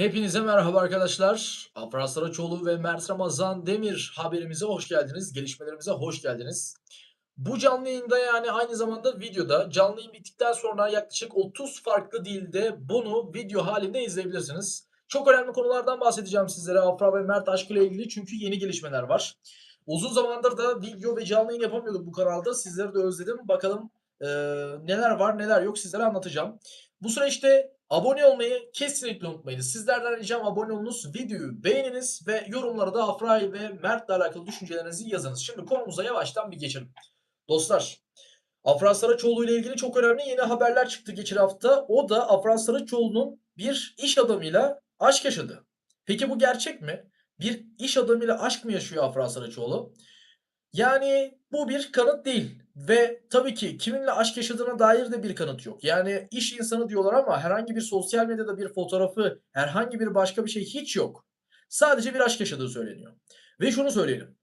Hepinize merhaba arkadaşlar. Afra Saraçoğlu ve Mert Ramazan Demir haberimize hoş geldiniz. Gelişmelerimize hoş geldiniz. Bu canlı yayında yani aynı zamanda videoda canlı yayın bittikten sonra yaklaşık 30 farklı dilde bunu video halinde izleyebilirsiniz. Çok önemli konulardan bahsedeceğim sizlere Afra ve Mert aşkıyla ilgili çünkü yeni gelişmeler var. Uzun zamandır da video ve canlı yayın yapamıyorduk bu kanalda. Sizleri de özledim. Bakalım neler var neler yok sizlere anlatacağım. Bu süreçte abone olmayı kesinlikle unutmayın. Sizlerden ricam abone olunuz, videoyu beğeniniz ve yorumlara da Afra ve Mert'le alakalı düşüncelerinizi yazınız. Şimdi konumuza yavaştan bir geçelim. Dostlar, Afra Saraçoğlu ile ilgili çok önemli yeni haberler çıktı geçen hafta. O da Afra Saraçoğlu'nun bir iş adamıyla aşk yaşadı. Peki bu gerçek mi? Bir iş adamıyla aşk mı yaşıyor Afra Saraçoğlu? Yani bu bir kanıt değil ve tabii ki kiminle aşk yaşadığına dair de bir kanıt yok. Yani iş insanı diyorlar ama herhangi bir sosyal medyada bir fotoğrafı, herhangi bir başka bir şey hiç yok. Sadece bir aşk yaşadığı söyleniyor. Ve şunu söyleyelim.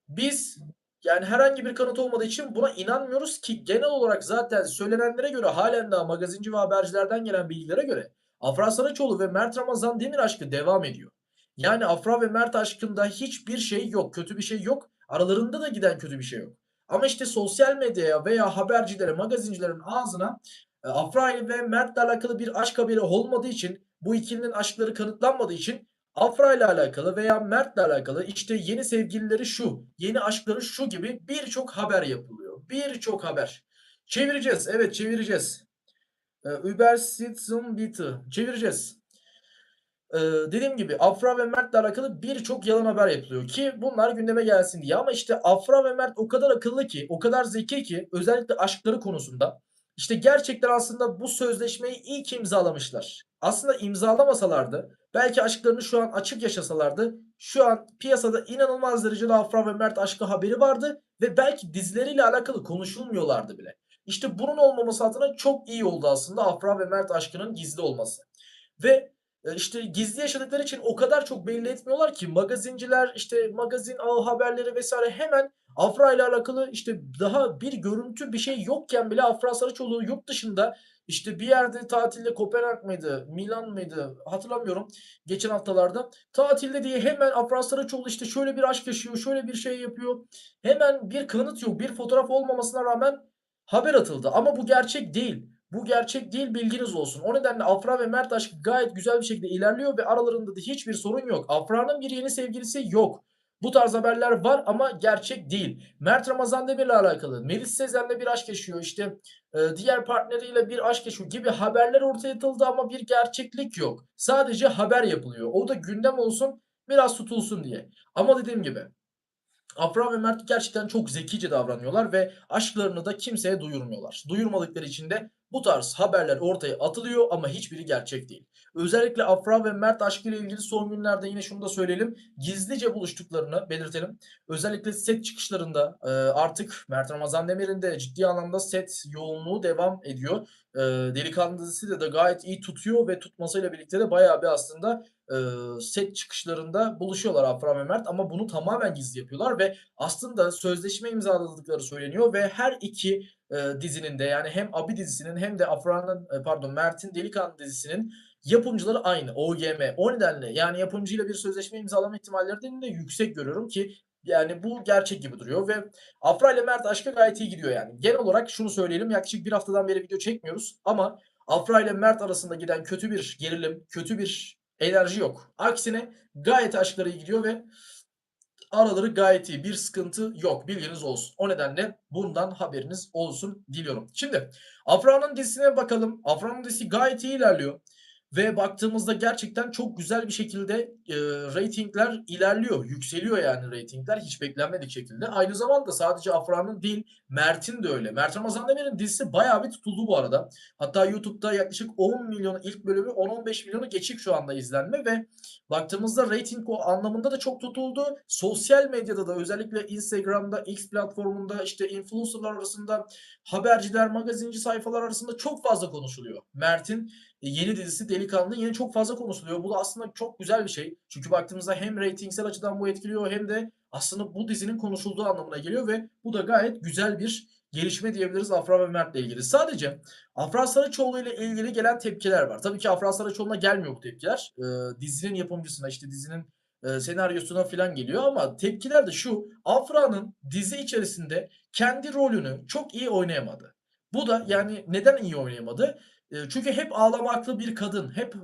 Biz yani herhangi bir kanıt olmadığı için buna inanmıyoruz ki genel olarak zaten söylenenlere göre halen daha magazinci ve habercilerden gelen bilgilere göre Afra Saraçoğlu ve Mert Ramazan Demir aşkı devam ediyor. Yani Afra ve Mert aşkında hiçbir şey yok, kötü bir şey yok. Aralarında da giden kötü bir şey yok. Ama işte sosyal medyaya veya habercilere, magazincilerin ağzına Afra ile ve Mert'le alakalı bir aşk haberi olmadığı için, bu ikilinin aşkları kanıtlanmadığı için Afra ile alakalı veya Mert'le alakalı işte yeni sevgilileri şu, yeni aşkları şu gibi birçok haber yapılıyor. Birçok haber. Çevireceğiz. Evet çevireceğiz. Übersetzen bitte. Çevireceğiz. Dediğim gibi Afra ve Mert'le alakalı birçok yalan haber yapılıyor ki bunlar gündeme gelsin diye. Ama işte Afra ve Mert o kadar akıllı ki, o kadar zeki ki özellikle aşkları konusunda işte gerçekten aslında bu sözleşmeyi iyi ki imzalamışlar. Aslında imzalamasalardı, belki aşklarını şu an açık yaşasalardı, şu an piyasada inanılmaz derecede Afra ve Mert aşkı haberi vardı ve belki dizileriyle alakalı konuşulmuyorlardı bile. İşte bunun olmaması adına çok iyi oldu aslında Afra ve Mert aşkının gizli olması. Ve işte gizli yaşadıkları için o kadar çok belli etmiyorlar ki magazinciler, işte magazin ağı haberleri vesaire hemen Afra ile alakalı işte daha bir görüntü bir şey yokken bile Afra Saraçoğlu yurt dışında işte bir yerde tatilde Kopenhag mıydı, Milan mıydı hatırlamıyorum geçen haftalarda tatilde diye hemen Afra Saraçoğlu işte şöyle bir aşk yaşıyor, şöyle bir şey yapıyor. Hemen bir kanıt yok, bir fotoğraf olmamasına rağmen haber atıldı ama bu gerçek değil. Bu gerçek değil bilginiz olsun. O nedenle Afra ve Mert aşkı gayet güzel bir şekilde ilerliyor ve aralarında da hiçbir sorun yok. Afra'nın bir yeni sevgilisi yok. Bu tarz haberler var ama gerçek değil. Mert Ramazan Demir'le alakalı. Melis Sezen'le bir aşk yaşıyor. İşte diğer partneriyle bir aşk yaşıyor gibi haberler ortaya atıldı ama bir gerçeklik yok. Sadece haber yapılıyor. O da gündem olsun, biraz tutulsun diye. Ama dediğim gibi Afra ve Mert gerçekten çok zekice davranıyorlar ve aşklarını da kimseye duyurmuyorlar. Duyurmadıkları için de bu tarz haberler ortaya atılıyor ama hiçbiri gerçek değil. Özellikle Afra ve Mert aşkıyla ilgili son günlerde yine şunu da söyleyelim. Gizlice buluştuklarını belirtelim. Özellikle set çıkışlarında artık Mert Ramazan Demir'in de ciddi anlamda set yoğunluğu devam ediyor. Delikanlı dizisi de gayet iyi tutuyor ve tutmasıyla birlikte de bayağı bir aslında set çıkışlarında buluşuyorlar Afra ve Mert ama bunu tamamen gizli yapıyorlar ve aslında sözleşme imzaladıkları söyleniyor ve her iki dizinin de yani hem Abi dizisinin hem de Afra'nın pardon Mert'in Delikanlı dizisinin yapımcıları aynı OGM. O nedenle yani yapımcıyla bir sözleşme imzalama ihtimallerini de yüksek görüyorum ki yani bu gerçek gibi duruyor ve Afra ile Mert aşkı gayet iyi gidiyor yani. Genel olarak şunu söyleyelim yaklaşık bir haftadan beri video çekmiyoruz ama Afra ile Mert arasında giden kötü bir gerilim, kötü bir enerji yok. Aksine gayet aşkları iyi gidiyor ve araları gayet iyi. Bir sıkıntı yok. Bilginiz olsun. O nedenle bundan haberiniz olsun diliyorum. Şimdi Afra'nın dizisine bakalım. Afra'nın dizisi gayet iyi ilerliyor. Ve baktığımızda gerçekten çok güzel bir şekilde reytingler ilerliyor. Yükseliyor yani reytingler hiç beklenmedik şekilde. Aynı zamanda sadece Afra'nın değil Mert'in de öyle. Mert Ramazan Demir'in dizisi bayağı bir tutuldu bu arada. Hatta YouTube'da yaklaşık 10 milyon ilk bölümü 10-15 milyonu geçik şu anda izlenme ve baktığımızda rating o anlamında da çok tutuldu. Sosyal medyada da özellikle Instagram'da, X platformunda işte influencerlar arasında haberciler, magazinci sayfalar arasında çok fazla konuşuluyor. Mert'in yeni dizisi Delikanlı yine çok fazla konuşuluyor. Bu da aslında çok güzel bir şey. Çünkü baktığımızda hem reytingsel açıdan bu etkiliyor hem de aslında bu dizinin konuşulduğu anlamına geliyor ve bu da gayet güzel bir gelişme diyebiliriz Afra ve Mert'le ilgili. Sadece Afra Saraçoğlu ile ilgili gelen tepkiler var. Tabii ki Afra Saraçoğlu'na gelmiyor bu tepkiler. Dizinin yapımcısına, işte dizinin, senaryosuna filan geliyor ama tepkiler de şu: Afra'nın dizi içerisinde kendi rolünü çok iyi oynayamadı. Bu da yani neden iyi oynayamadı? Çünkü hep ağlamaklı bir kadın, hep,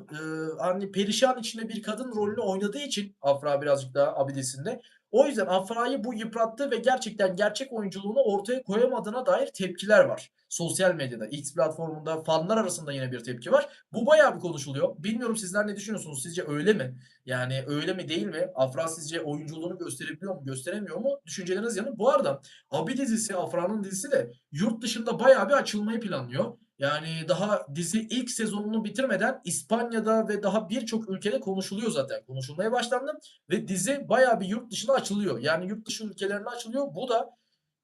hani, perişan içinde bir kadın rolünü oynadığı için Afra birazcık daha Abidisi'nde, o yüzden Afra'yı bu yıprattı ve gerçekten gerçek oyunculuğunu ortaya koyamadığına dair tepkiler var. Sosyal medyada, X platformunda, fanlar arasında yine bir tepki var. Bu bayağı bir konuşuluyor. Bilmiyorum sizler ne düşünüyorsunuz? Sizce öyle mi? Yani öyle mi değil mi? Afra sizce oyunculuğunu gösterebiliyor mu, gösteremiyor mu? Düşünceleriniz yanı. Bu arada Abi dizisi, Afra'nın dizisi de yurt dışında bayağı bir açılmayı planlıyor. Yani daha dizi ilk sezonunu bitirmeden İspanya'da ve daha birçok ülkede konuşuluyor zaten. Konuşulmaya başlandı ve dizi bayağı bir yurt dışına açılıyor. Yani yurt dışı ülkelerine açılıyor. Bu da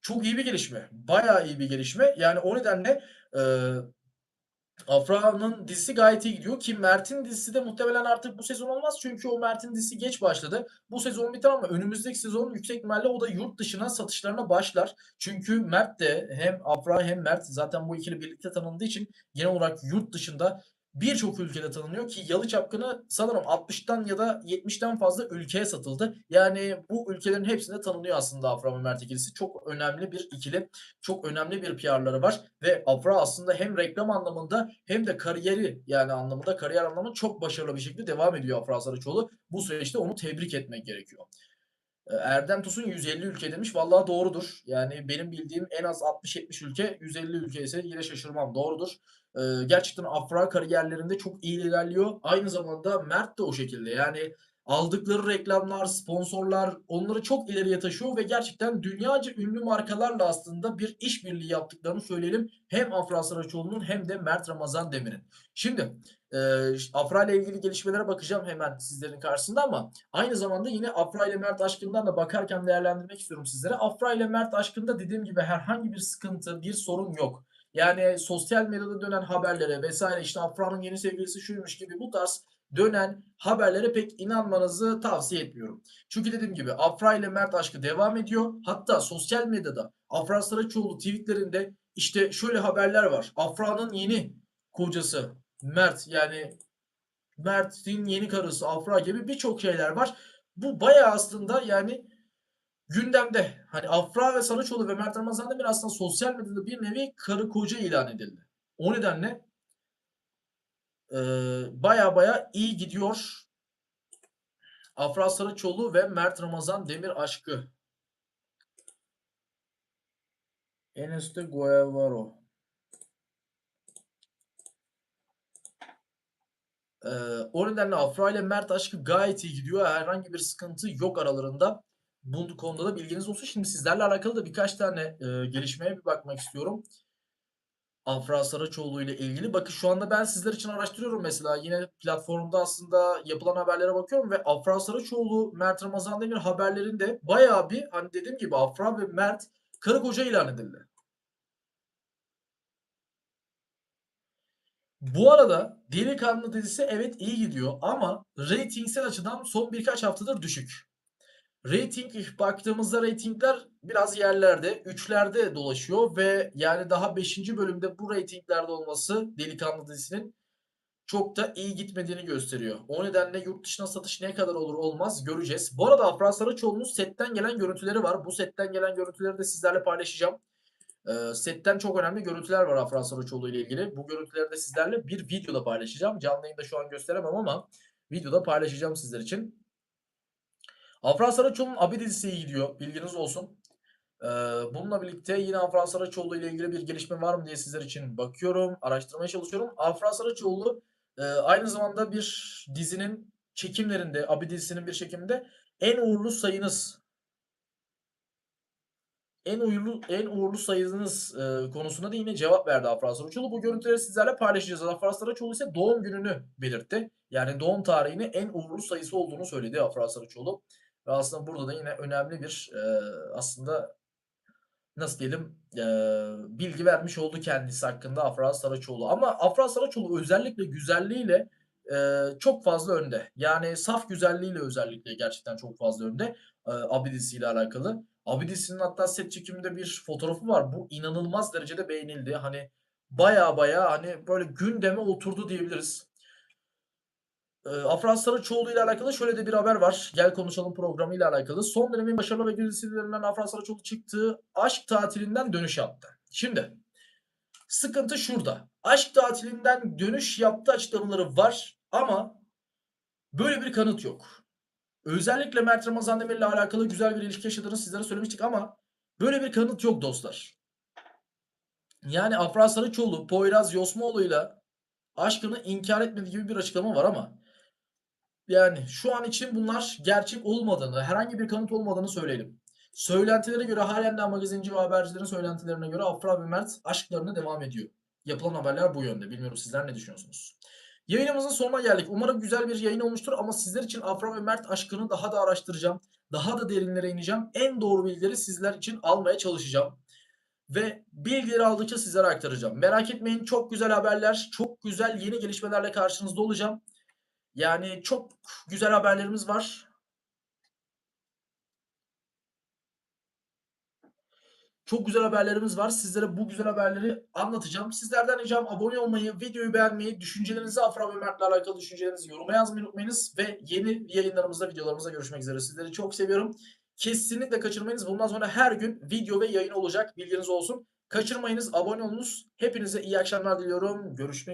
çok iyi bir gelişme. Bayağı iyi bir gelişme. Yani o nedenle, eee, Afra'nın dizisi gayet iyi gidiyor ki Mert'in dizisi de muhtemelen artık bu sezon olmaz. Çünkü o Mert'in dizisi geç başladı. Bu sezon biter ama önümüzdeki sezon yüksek ihtimalle o da yurt dışına satışlarına başlar. Çünkü Mert de hem Afra hem Mert zaten bu ikili birlikte tanındığı için genel olarak yurt dışında birçok ülkede tanınıyor ki Yalı Çapkını sanırım 60'tan ya da 70'ten fazla ülkeye satıldı. Yani bu ülkelerin hepsinde tanınıyor aslında Afra ve Mert ikilisi. Çok önemli bir ikili. Çok önemli bir PR'ları var ve Afra aslında hem reklam anlamında hem de kariyeri yani anlamında, kariyer anlamında çok başarılı bir şekilde devam ediyor Afra Saraçoğlu. Bu süreçte onu tebrik etmek gerekiyor. Erdem Tosun 150 ülke demiş. Vallahi doğrudur. Yani benim bildiğim en az 60-70 ülke, 150 ülke ise yine şaşırmam. Doğrudur. Gerçekten Afra kariyerlerinde çok iyi ilerliyor. Aynı zamanda Mert de o şekilde. Yani aldıkları reklamlar, sponsorlar onları çok ileriye taşıyor ve gerçekten dünyaca ünlü markalarla aslında bir işbirliği yaptıklarını söyleyelim. Hem Afra Saraçoğlu'nun hem de Mert Ramazan Demir'in. Şimdi Afra ile ilgili gelişmelere bakacağım hemen sizlerin karşısında ama aynı zamanda yine Afra ile Mert aşkından da bakarken değerlendirmek istiyorum sizlere. Afra ile Mert aşkında dediğim gibi herhangi bir sıkıntı, bir sorun yok. Yani sosyal medyada dönen haberlere vesaire işte Afra'nın yeni sevgilisi şuymuş gibi bu tarz dönen haberlere pek inanmanızı tavsiye etmiyorum. Çünkü dediğim gibi Afra ile Mert aşkı devam ediyor. Hatta sosyal medyada Afra Saraçoğlu tweetlerinde işte şöyle haberler var. Afra'nın yeni kocası Mert yani Mert'in yeni karısı Afra gibi birçok şeyler var. Bu bayağı aslında yani gündemde. Hani Afra ve Saraçoğlu ve Mert Ramazan Demir aslında sosyal medyada bir nevi karı koca ilan edildi. O nedenle baya iyi gidiyor Afra Saraçoğlu ve Mert Ramazan Demir aşkı. Enes de Guevara. O nedenle Afra ile Mert aşkı gayet iyi gidiyor. Herhangi bir sıkıntı yok aralarında. Bu konuda da bilginiz olsun. Şimdi sizlerle alakalı da birkaç tane gelişmeye bir bakmak istiyorum. Afra Saraçoğlu ile ilgili. Bakın şu anda ben sizler için araştırıyorum mesela. Yine platformda aslında yapılan haberlere bakıyorum ve Afra Saraçoğlu, Mert Ramazan Demir haberlerinde bayağı bir hani dediğim gibi Afra ve Mert karı koca ilan edildi. Bu arada Delikanlı dizisi evet iyi gidiyor ama reytingsel açıdan son birkaç haftadır düşük. Rating baktığımızda reytingler biraz yerlerde, üçlerde dolaşıyor ve yani daha beşinci bölümde bu reytinglerde olması Delikanlı dizisinin çok da iyi gitmediğini gösteriyor. O nedenle yurt dışına satış ne kadar olur olmaz göreceğiz. Bu arada Afra Saraçoğlu'nun setten gelen görüntüleri var. Bu setten gelen görüntüleri de sizlerle paylaşacağım. Setten çok önemli görüntüler var Afra Saraçoğlu ile ilgili. Bu görüntüleri de sizlerle bir videoda paylaşacağım. Canlı yayında şu an gösteremem ama videoda paylaşacağım sizler için. Afra Saraçoğlu'nun Abi dizisi iyi gidiyor. Bilginiz olsun. Eee, Bununla birlikte yine Afra Saraçoğlu ile ilgili bir gelişme var mı diye sizler için bakıyorum, araştırmaya çalışıyorum. Afra Saraçoğlu, aynı zamanda bir dizinin çekimlerinde, Abi dizisinin bir çekiminde en uğurlu sayınız en uğurlu sayınız, konusuna da yine cevap verdi Afra Saraçoğlu. Bu görüntüleri sizlerle paylaşacağız. Afra Saraçoğlu ise doğum gününü belirtti. Yani doğum tarihini en uğurlu sayısı olduğunu söyledi Afra Saraçoğlu ve aslında burada da yine önemli bir, aslında nasıl diyelim, bilgi vermiş oldu kendisi hakkında Afra Saraçoğlu. Ama Afra Saraçoğlu özellikle güzelliğiyle, çok fazla önde. Yani saf güzelliğiyle özellikle gerçekten çok fazla önde, Abi dizisiyle alakalı. Abidisinin hatta set çekiminde bir fotoğrafı var. Bu inanılmaz derecede beğenildi. Hani baya, hani, böyle gündeme oturdu diyebiliriz. Afra Saraçoğlu ile alakalı şöyle de bir haber var. Gel Konuşalım programıyla alakalı. Son dönemin başarılı ve güzel isimlerinden Afra Saraçoğlu çıktığı aşk tatilinden dönüş yaptı. Şimdi sıkıntı şurada. Aşk tatilinden dönüş yaptı açıklamaları var ama böyle bir kanıt yok. Özellikle Mert Ramazan Demir'le alakalı güzel bir ilişki yaşadığını sizlere söylemiştik ama böyle bir kanıt yok dostlar. Yani Afra Saraçoğlu, Poyraz Yosmaoğlu'yla aşkını inkar etmediği gibi bir açıklama var ama yani şu an için bunlar gerçek olmadığını, herhangi bir kanıt olmadığını söyleyelim. Söylentilere göre hâlen daha magazinci ve habercilerin söylentilerine göre Afra ve Mert aşklarına devam ediyor. Yapılan haberler bu yönde. Bilmiyorum sizler ne düşünüyorsunuz? Yayınımızın sonuna geldik. Umarım güzel bir yayın olmuştur ama sizler için Afra ve Mert aşkını daha da araştıracağım. Daha da derinlere ineceğim. En doğru bilgileri sizler için almaya çalışacağım. Ve bilgileri aldıkça sizlere aktaracağım. Merak etmeyin, çok güzel haberler, çok güzel yeni gelişmelerle karşınızda olacağım. Yani çok güzel haberlerimiz var. Çok güzel haberlerimiz var. Sizlere bu güzel haberleri anlatacağım. Sizlerden ricam abone olmayı, videoyu beğenmeyi, düşüncelerinizi Afra ve Mert'le alakalı düşüncelerinizi yoruma yazmayı unutmayınız ve yeni yayınlarımızda, videolarımızda görüşmek üzere. Sizleri çok seviyorum. Kesinlikle kaçırmayınız. Bundan sonra her gün video ve yayın olacak. Bilginiz olsun. Kaçırmayınız, abone olunuz. Hepinize iyi akşamlar diliyorum. Görüşmek üzere.